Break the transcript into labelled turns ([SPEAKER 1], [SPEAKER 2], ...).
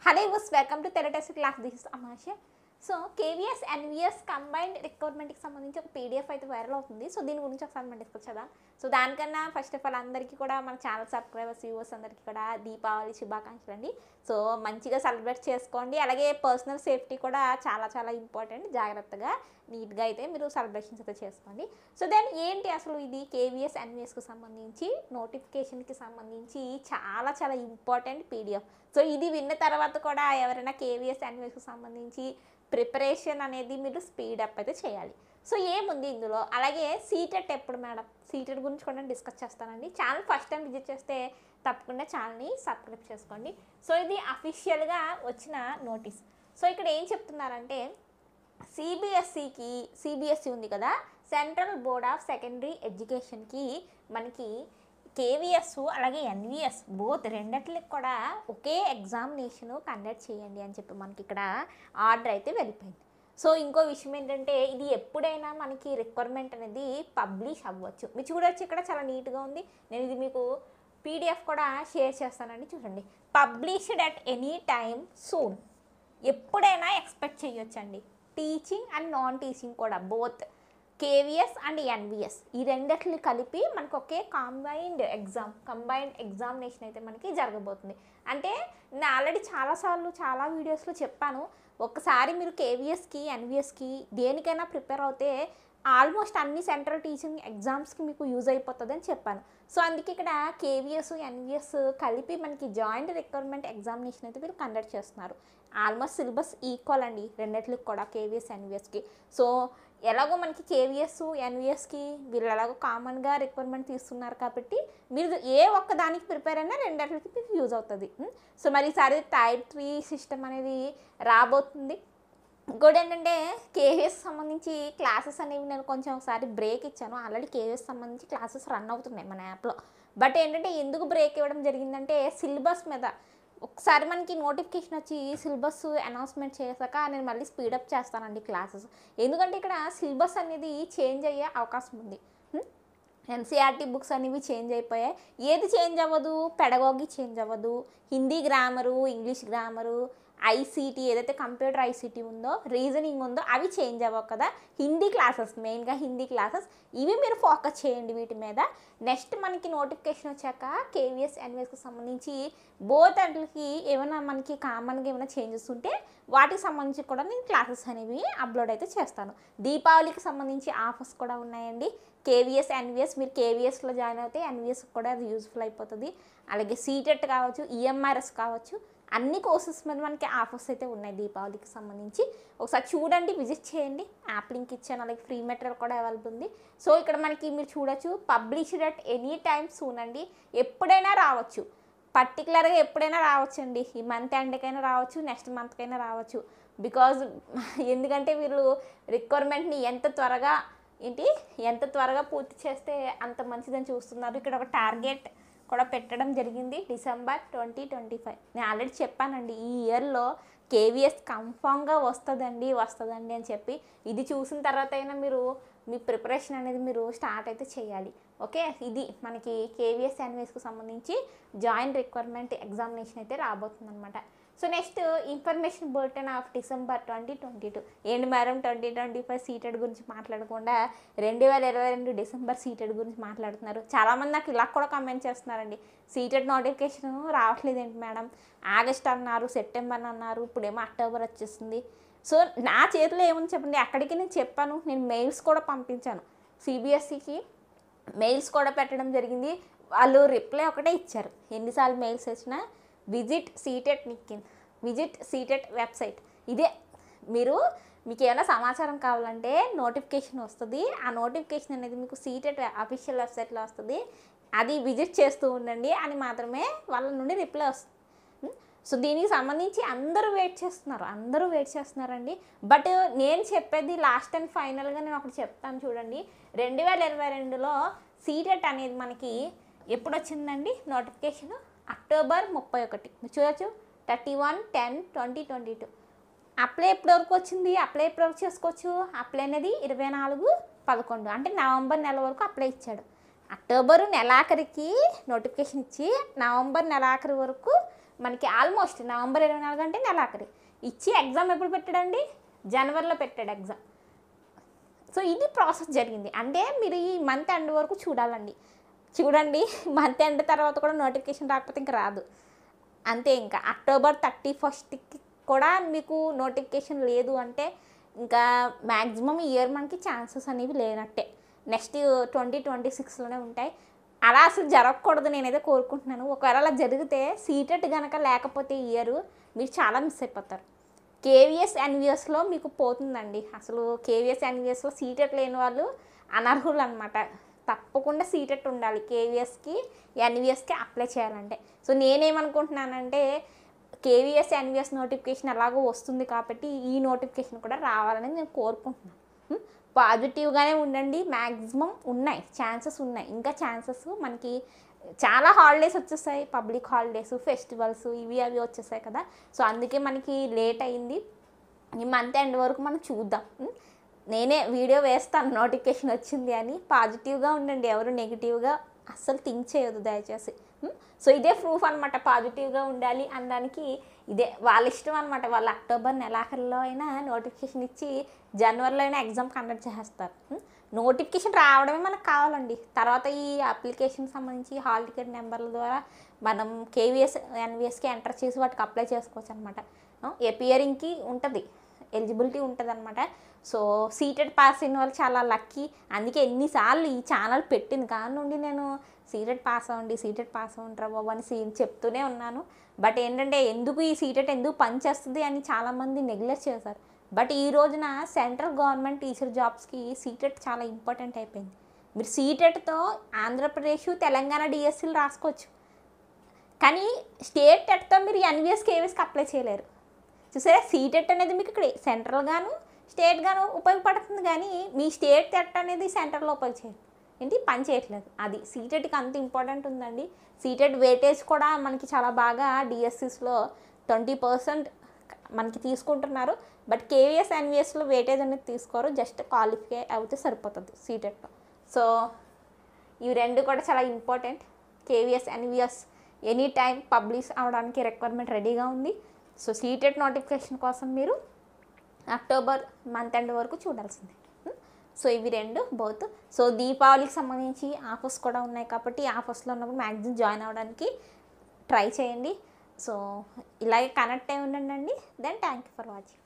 [SPEAKER 1] Hello, welcome to Theratest class. This is Amasha. So KVS NVS combined రిక్వైర్మెంట్కి సంబంధించి ఒక PDF అయితే viral అవుతుంది. సో దీని గురించి ఒకసారి మనం డిస్కస్ చేద్దాం. సో దానికన్నా ఫస్ట్ ఆఫ్ ఆల్ అందరికీ కూడా మన ఛానల్ సబ్స్క్రైబర్స్ వ్యూవర్స్ అందరికీ కూడా దీపావళి శుభాకాంక్షలు అండి. సో మంచిగా సెలబ్రేట్ చేసుకోండి. అలాగే పర్సనల్ సేఫ్టీ కూడా చాలా చాలా ఇంపార్టెంట్. జాగ్రత్తగా నీట్గా అయితే మీరు సెలబ్రేషన్స్ అయితే చేసుకోండి. సో దెన్ ఏంటి అసలు ఇది కేవీఎస్ ఎన్విఎస్కి సంబంధించి నోటిఫికేషన్కి సంబంధించి చాలా చాలా ఇంపార్టెంట్ పీడిఎఫ్. సో ఇది విన్న తర్వాత కూడా ఎవరైనా కేవీఎస్ ఎన్విఎస్కి సంబంధించి ప్రిపరేషన్ అనేది మీరు స్పీడప్ అయితే చేయాలి. సో ఏముంది ఇందులో, అలాగే సీటెట్ ఎప్పుడు మేడం, సీటెట్ గురించి కూడా డిస్కస్ చేస్తానండి. ఛానల్ ఫస్ట్ టైం విజిట్ చేస్తే తప్పకుండా ఛానల్ని సబ్స్క్రైబ్ చేసుకోండి. సో ఇది అఫీషియల్గా వచ్చిన నోటీస్. సో ఇక్కడ ఏం చెప్తున్నారంటే సిబిఎస్ఈ ఉంది కదా, సెంట్రల్ బోర్డ్ ఆఫ్ సెకండరీ ఎడ్యుకేషన్కి మనకి కేవీఎస్ అలాగే ఎన్విఎస్ బోత్ రెండిట్లకి కూడా ఒకే ఎగ్జామినేషను కండక్ట్ చేయండి అని చెప్పి మనకి ఇక్కడ ఆర్డర్ అయితే వెళ్ళిపోయింది. సో ఇంకో విషయం ఏంటంటే ఇది ఎప్పుడైనా మనకి రిక్వైర్మెంట్ అనేది పబ్లిష్ అవ్వచ్చు. మీరు చూడొచ్చు ఇక్కడ చాలా నీట్గా ఉంది. నేను ఇది మీకు పీడిఎఫ్ కూడా షేర్ చేస్తానండి, చూడండి. Published at any time soon, ఎప్పుడైనా ఎక్స్పెక్ట్ చేయొచ్చండి. టీచింగ్ అండ్ నాన్ టీచింగ్ కూడా బోత్ కేవీఎస్ అండ్ ఎన్విఎస్ ఈ రెండిట్లు కలిపి మనకు ఒకే కంబైన్డ్ ఎగ్జామినేషన్ అయితే మనకి జరగబోతుంది. అంటే నేను ఆల్రెడీ చాలాసార్లు చాలా వీడియోస్లో చెప్పాను, ఒక్కసారి మీరు కేవీఎస్కి ఎన్విఎస్కి దేనికైనా ప్రిపేర్ అవుతే ఆల్మోస్ట్ అన్ని సెంట్రల్ టీచింగ్ ఎగ్జామ్స్కి మీకు యూజ్ అయిపోతుంది అని చెప్పాను. సో అందుకే ఇక్కడ కేవీఎస్ ఎన్విఎస్ కలిపి మనకి జాయింట్ రిక్వైర్మెంట్ ఎగ్జామినేషన్ అయితే మీరు కండక్ట్ చేస్తున్నారు. ఆల్మోస్ట్ సిలబస్ ఈక్వల్ అండి రెండిట్లకి కూడా, కేవీఎస్ ఎన్విఎస్కి. సో ఎలాగో మనకి కేవీఎస్ ఎన్విఎస్కి వీళ్ళు ఎలాగో కామన్గా రిక్వైర్మెంట్ తీస్తున్నారు కాబట్టి మీరు ఏ ఒక్క దానికి ప్రిపేర్ అయినా రెండిట్లకి మీకు యూజ్ అవుతుంది. సో మరి ఈసారి టైప్ 3 సిస్టమ్ అనేది రాబోతుంది. ఇంకోటి ఏంటంటే కేవీఎస్ సంబంధించి క్లాసెస్ అనేవి నేను కొంచెం ఒకసారి బ్రేక్ ఇచ్చాను. ఆల్రెడీ కేవీఎస్ సంబంధించి క్లాసెస్ రన్ అవుతున్నాయి మన యాప్లో. బట్ ఏంటంటే ఎందుకు బ్రేక్ ఇవ్వడం జరిగిందంటే సిలబస్ మీద ఒకసారి మనకి నోటిఫికేషన్ వచ్చి సిలబస్ అనౌన్స్మెంట్ చేశాక నేను మళ్ళీ స్పీడప్ చేస్తానండి క్లాసెస్. ఎందుకంటే ఇక్కడ సిలబస్ అనేది చేంజ్ అయ్యే అవకాశం ఉంది. ఎన్సీఆర్టీ బుక్స్ అనేవి చేంజ్ అయిపోయాయి. ఏది చేంజ్ అవ్వదు, పెడగాగి చేంజ్ అవ్వదు, Hindi grammar, English grammar, ICT ఏదైతే కంప్యూటర్ ఐసీటీ ఉందో, రీజనింగ్ ఉందో అవి చేంజ్ అవ్వవు కదా. హిందీ క్లాసెస్, మెయిన్గా హిందీ క్లాసెస్ ఇవి మీరు ఫోకస్ చేయండి వీటి మీద. నెక్స్ట్ మనకి నోటిఫికేషన్ వచ్చాక కేవీఎస్ ఎన్విఎస్కి సంబంధించి బోత్ వాటికి ఏమైనా మనకి కామన్గా ఏమైనా చేంజెస్ ఉంటే వాటికి సంబంధించి కూడా నేను క్లాసెస్ అనేవి అప్లోడ్ అయితే చేస్తాను. దీపావళికి సంబంధించి ఆఫర్స్ కూడా ఉన్నాయండి. కేవీఎస్ ఎన్విఎస్ మీరు కేవీఎస్లో జాయిన్ అవుతే ఎన్విఎస్ కూడా అది యూజ్ఫుల్ అయిపోతుంది. అలాగే సీటెట్ కావచ్చు, ఈఎంఆర్ఎస్ కావచ్చు, అన్ని కోర్సెస్ మీద మనకి ఆఫర్స్ అయితే ఉన్నాయి దీపావళికి సంబంధించి. ఒకసారి చూడండి, విజిట్ చేయండి. యాప్ లింక్ ఇచ్చాను, అలాగే ఫ్రీ మెటీరియల్ కూడా అవైలబుల్ ఉంది. సో ఇక్కడ మనకి మీరు చూడొచ్చు published at any time soon అండి, ఎప్పుడైనా రావచ్చు. పర్టికులర్గా ఎప్పుడైనా రావచ్చు అండి, ఈ మంత్ ఎండ్కైనా రావచ్చు, నెక్స్ట్ మంత్కైనా రావచ్చు. బికాజ్ ఎందుకంటే వీళ్ళు రిక్వైర్మెంట్ని ఎంత త్వరగా పూర్తి చేస్తే అంత మంచిదని చూస్తున్నారు. ఇక్కడ ఒక టార్గెట్ కూడా పెట్టడం జరిగింది, December 2025. నేను ఆల్రెడీ చెప్పానండి ఈ ఇయర్లో కేవీఎస్ కన్ఫామ్గా వస్తుందండి అని చెప్పి. ఇది చూసిన తర్వాత అయినా మీరు మీ ప్రిపరేషన్ అనేది మీరు స్టార్ట్ అయితే చేయాలి. ఓకే, ఇది మనకి కేవీఎస్ ఎన్విఎస్కి సంబంధించి జాయింట్ రిక్వైర్మెంట్ ఎగ్జామినేషన్ అయితే రాబోతుందన్నమాట. So next information bulletin of December 2022. ఏంటి మేడం 2025 సీటెడ్ గురించి మాట్లాడకుండా 2022 డిసెంబర్ సీటెడ్ గురించి మాట్లాడుతున్నారు? చాలామంది నాకు ఇలా కూడా కామెంట్ చేస్తున్నారండి, సీటెడ్ నోటిఫికేషన్ రావట్లేదేంటి మేడం, ఆగస్ట్ అన్నారు, సెప్టెంబర్ అన్నారు, ఇప్పుడేమో అక్టోబర్ వచ్చేస్తుంది. సో నా చేతిలో ఏముంది చెప్పండి, అక్కడికి నేను చెప్పాను, నేను మెయిల్స్ కూడా పంపించాను. సిబిఎస్ఈకి మెయిల్స్ కూడా పెట్టడం జరిగింది. వాళ్ళు రిప్లై ఒకటే ఇచ్చారు. ఎన్నిసార్లు మెయిల్స్ వచ్చినా విజిట్ సీటెట్ వెబ్సైట్. ఇదే మీకు ఏమైనా సమాచారం కావాలంటే నోటిఫికేషన్ వస్తుంది. ఆ నోటిఫికేషన్ అనేది మీకు సీటెట్ అఫీషియల్ వెబ్సైట్లో వస్తుంది. అది విజిట్ చేస్తూ ఉండండి అని మాత్రమే వాళ్ళ నుండి రిప్లై వస్తుంది. సో దీనికి సంబంధించి అందరూ వెయిట్ చేస్తున్నారండి. బట్ నేను చెప్పేది లాస్ట్ అండ్ ఫైనల్గా నేను ఒకటి చెప్తాను చూడండి. 2022లో సీటెట్ అనేది మనకి ఎప్పుడు వచ్చిందండి నోటిఫికేషన్? అక్టోబర్ 31. మీరు చూడొచ్చు 31/10/2022. అప్లై ఎప్పటి వరకు వచ్చింది, అప్లై ఎప్పటి వరకు చేసుకోవచ్చు? అప్లై అనేది 24/11 అంటే నవంబర్ నెల వరకు అప్లై ఇచ్చాడు. అక్టోబరు నెలాఖరికి నోటిఫికేషన్ ఇచ్చి నవంబర్ నెలాఖరి వరకు మనకి ఆల్మోస్ట్ నవంబర్ 24 అంటే నెలాఖరి ఇచ్చి ఎగ్జామ్ ఎప్పుడు పెట్టాడండి, జనవరిలో పెట్టాడు ఎగ్జామ్. సో ఇది ప్రాసెస్ జరిగింది. అంటే మీరు ఈ మంత్ ఎండ్ వరకు చూడండి మంత్ ఎండ్ తర్వాత కూడా నోటిఫికేషన్ రాకపోతే ఇంకా రాదు అంతే. ఇంకా అక్టోబర్ 31కి కూడా మీకు నోటిఫికేషన్ లేదు అంటే ఇంకా మ్యాక్సిమం ఇయర్ మనకి ఛాన్సెస్ అనేవి లేనట్టే. నెక్స్ట్ 2026లోనే ఉంటాయి. అలా అసలు జరగకూడదు నేనైతే కోరుకుంటున్నాను. ఒకవేళ అలా జరిగితే సీటెట్ కనుక లేకపోతే ఇయర్ మీరు చాలా మిస్ అయిపోతారు. కేవీఎస్ ఎన్విఎస్లో మీకు పోతుందండి. అసలు కేవీఎస్ ఎన్విఎస్లో సీటెట్ లేని వాళ్ళు అనర్హులు అనమాట. తప్పకుండా సీటెట్ ఉండాలి కేవీఎస్కి ఎన్విఎస్కి అప్లై చేయాలంటే. సో నేనేమనుకుంటున్నానంటే కేవీఎస్ ఎన్విఎస్ నోటిఫికేషన్ ఎలాగో వస్తుంది కాబట్టి ఈ నోటిఫికేషన్ కూడా రావాలని నేను కోరుకుంటున్నాను. పాజిటివ్గానే ఉండండి. మ్యాక్సిమం ఉన్నాయి, ఛాన్సెస్ ఉన్నాయి. ఇంకా ఛాన్సెస్ మనకి చాలా హాలిడేస్ వచ్చేస్తాయి, పబ్లిక్ హాలిడేస్, ఫెస్టివల్స్ ఇవి అవి వచ్చేసాయి కదా. సో అందుకే మనకి లేట్ అయింది. ఈ మంత్ ఎండ్ వరకు మనం చూద్దాం. నేనే వీడియో వేస్తాను నోటిఫికేషన్ వచ్చింది అని. పాజిటివ్గా ఉండండి, ఎవరు నెగిటివ్గా అస్సలు థింక్ చేయొద్దు దయచేసి. సో ఇదే ప్రూఫ్ అనమాట పాజిటివ్గా ఉండాలి అనడానికి. ఇదే వాళ్ళ ఇష్టం అనమాట. వాళ్ళు అక్టోబర్ నెలాఖరులో అయినా నోటిఫికేషన్ ఇచ్చి జనవరిలో అయినా ఎగ్జామ్ కండక్ట్ చేస్తారు. నోటిఫికేషన్ రావడమే మనకు కావాలండి. తర్వాత ఈ అప్లికేషన్ సంబంధించి హాల్ టికెట్ నెంబర్ల ద్వారా మనం కేవీఎస్ ఎన్విఎస్కి ఎంటర్ చేసి వాటికి అప్లై చేసుకోవచ్చు అనమాట. ఎపియరింగ్కి ఉంటుంది, ఎలిజిబిలిటీ ఉంటుంది అనమాట. సో సీటెడ్ పాస్ అయిన వాళ్ళు చాలా లక్కీ. అందుకే ఎన్నిసార్లు ఈ ఛానల్ పెట్టింది కాని నుండి నేను సీటెడ్ పాస్ అవ్వండిరా బాబు అని చెప్తూనే ఉన్నాను. బట్ ఏంటంటే ఎందుకు ఈ సీటెట్ ఎందుకు పనిచేస్తుంది అని చాలామంది నెగ్లెక్ట్ చేశారు. బట్ ఈ రోజున సెంట్రల్ గవర్నమెంట్ టీచర్ జాబ్స్కి సీటెట్ చాలా ఇంపార్టెంట్ అయిపోయింది. మీరు సీటెట్తో ఆంధ్రప్రదేశ్, తెలంగాణ డిఎస్సీలు రాసుకోవచ్చు. కానీ స్టేట్ టెట్తో మీరు ఎన్విఎస్ కేవీఎస్కి అప్లై చేయలేరు. చూసారా, సీటెట్ అనేది మీకు ఇక్కడ సెంట్రల్ గాను స్టేట్ గాను ఉపయోగపడుతుంది. కానీ మీ స్టేట్ టెట్ అనేది సెంట్రల్లో పని చేయట్లేదు. అది సీటెట్కి అంత ఇంపార్టెంట్ ఉందండి. సీటెట్ వెయిటేజ్ కూడా మనకి చాలా బాగా డిఎస్సీస్లో 20% మనకి తీసుకుంటున్నారు. బట్ కేవీఎస్ ఎన్విఎస్లో వెయిటేజ్ అనేది తీసుకోరు, జస్ట్ క్వాలిఫై అవుతే సరిపోతుంది సీటెట్లో. సో ఇవి రెండు కూడా చాలా important. KVS NVS any time publish అవడానికి రిక్వైర్మెంట్ రెడీగా ఉంది. సో సీటెట్ నోటిఫికేషన్ కోసం మీరు అక్టోబర్ మంత్ ఎండ్ వరకు చూడాల్సిందే. సో ఇవి రెండు బోత్. సో దీపావళికి సంబంధించి ఆఫర్స్ కూడా ఉన్నాయి కాబట్టి ఆఫర్స్లో ఉన్నప్పుడు మ్యాక్సిమం జాయిన్ అవ్వడానికి ట్రై చేయండి. సో ఇలాగే కనెక్ట్ అయి ఉండండి. Then thank you for watching.